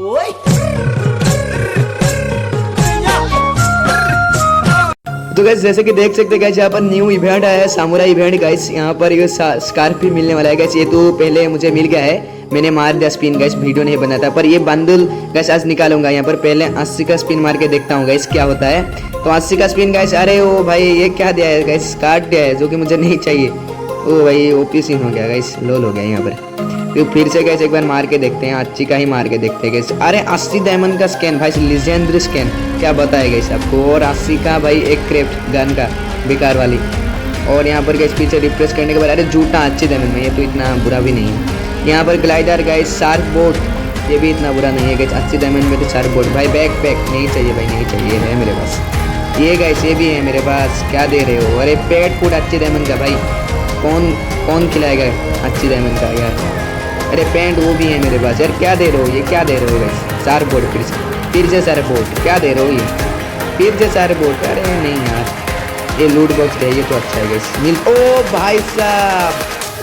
तो गाइस जैसे कि देख सकते हैं गाइस यहाँ पर न्यू इवेंट आया है, सामुराई इवेंट गाइस। यहाँ पर ये स्कार्फ भी मिलने वाला है गाइस। ये तो पहले मुझे मिल गया है, मैंने मार दिया स्पिन गाइस, वीडियो नहीं बना था। पर ये बंडल गाइस आज निकालूंगा। यहाँ पर पहले 80 का स्पिन मार के देखता हूँ गाइस क्या होता है। तो 80 का स्पिन गाइस। अरे ओ भाई ये क्या दिया है गाइस, काट दिया है जो कि मुझे नहीं चाहिए। ओ भाई ओपी सीन हो गया गाइस, लोल हो गया यहाँ पर। तो फिर से गाइस एक बार मार के देखते हैं, 80 का ही मार के देखते हैं गाइस। अरे 80 डायमंड का स्कैन भाई, लीजेंडरी स्कैन, क्या बताया गाइस आपको। और 80 का भाई एक क्रेफ्ट गन का बेकार वाली। और यहाँ पर गाइस पीछे रिप्रेस करने के बाद अरे जूता अच्छी डायमंड में, ये तो इतना बुरा भी नहीं है। यहाँ पर ग्लाइडर गाइस, शार्क बोट, ये भी इतना बुरा नहीं है गाइस। 80 डायमंड में तो शार्क बोट भाई। बैक पैक नहीं चाहिए भाई, नहीं चाहिए, है मेरे पास ये गाइस, ये भी है मेरे पास। क्या दे रहे हो। अरे पेट फूड अच्छी डायमंड का भाई, कौन खिलाएगा अच्छी डायमंड का यार। अरे पैंट वो भी है मेरे पास यार। क्या दे रहे हो, ये क्या दे रहे हो गाइस। शार्क बोट फिर से शार्क बोट, क्या दे रहे हो ये, फिर से शार्क बोट। अरे नहीं यार, ये लूट बॉक्स है, ये तो अच्छा है गाइस। मिल ओ भाई साहब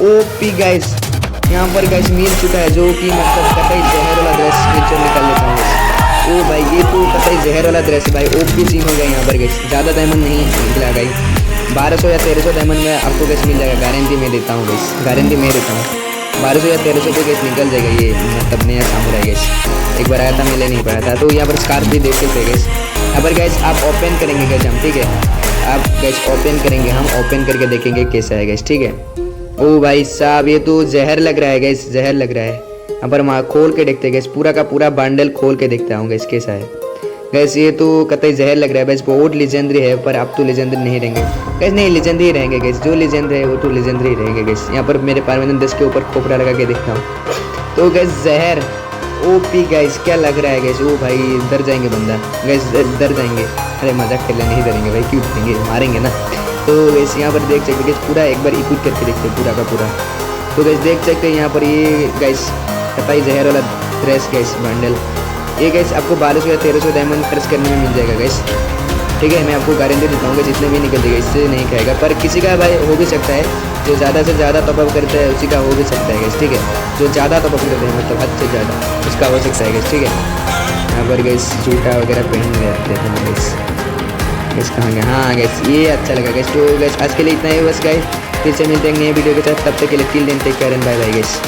ओपी गाइस, यहाँ पर गाइस मिल चुका है जो कि मतलब कतई जहर वाला ड्रेस नीचे निकाल लेता हूँ। ओ भाई ये तो कतई जहर वाला ड्रेस है भाई, ओपी सीन हो गया यहाँ पर गाइस। ज़्यादा डायमंड नहीं निकला गाइस, 1200 या 1300 डायमंड में आपको गाइस मिल जाएगा, गारंटी मैं देता हूँ गाइस, गारंटी मैं देता हूँ। 1200 या 1300 पे गैस निकल जाएगा ये, मतलब नया सामुराई गैस। एक बार आया था, मिले नहीं पाया था। तो यहाँ पर स्कार्फ भी देख सकते गैस। यहाँ पर गैस आप ओपन करेंगे गैस हम, ठीक है। आप गैस ओपन करेंगे, हम ओपन करके देखेंगे कैसा है गैस, ठीक है। ओ भाई साहब ये तो जहर लग रहा है गैस, जहर लग रहा है। यहाँ पर खोल के देखते गैस, पूरा का पूरा बंडल खोल के देखता हूँ गैस कैसा है गैस। ये तो कतई जहर लग रहा है गैस, बहुत लेजेंडरी है। पर अब तो लेजेंडरी नहीं रहेंगे गैस, नहीं लेजेंडरी रहेंगे गैस, जो लेजेंडरी है वो तो लेजेंडरी रहेंगे गैस। यहाँ पर मेरे परमानेंट 10 के ऊपर खोपड़ा लगा के देखता हूँ। तो गैस जहर ओपी गैस, क्या लग रहा है गैस। ओ भाई डर जाएंगे बंदा गैस, डर जाएंगे। अरे मजाक कर ले, नहीं डरेंगे भाई, क्यों डरेंगे, मारेंगे ना। तो गैस यहाँ पर देख सकते गैस, पूरा एक बार इक्विट करके देखते हैं पूरा का पूरा। तो गैस देख सकते हैं यहाँ पर ये गैस कतई जहर वाला ड्रेस गैस बंडल। ये गैस आपको 1200 या 1300 डायमंड खर्च करने में मिल जाएगा गैस, ठीक है। मैं आपको गारंटी देता हूँ जितने भी निकल जाएगा, इससे नहीं खाएगा। पर किसी का भाई हो भी सकता है, जो ज़्यादा से ज़्यादा टॉपअप करता है उसी का हो भी सकता है गैस, ठीक है। जो ज़्यादा टॉपअप करते हैं मतलब हद से ज़्यादा, उसका हो सकता है गैस, ठीक है। यहाँ पर गैस जूता वगैरह पहन लेते हैं गैस। गैस कहाँ गया, हाँ गैस ये अच्छा लगा गैस। तो गैस आज के लिए इतना ही बस गैस, फिर से मिलते हैं नए वीडियो के साथ। तब तक के लिए till then take care and bye bye gas.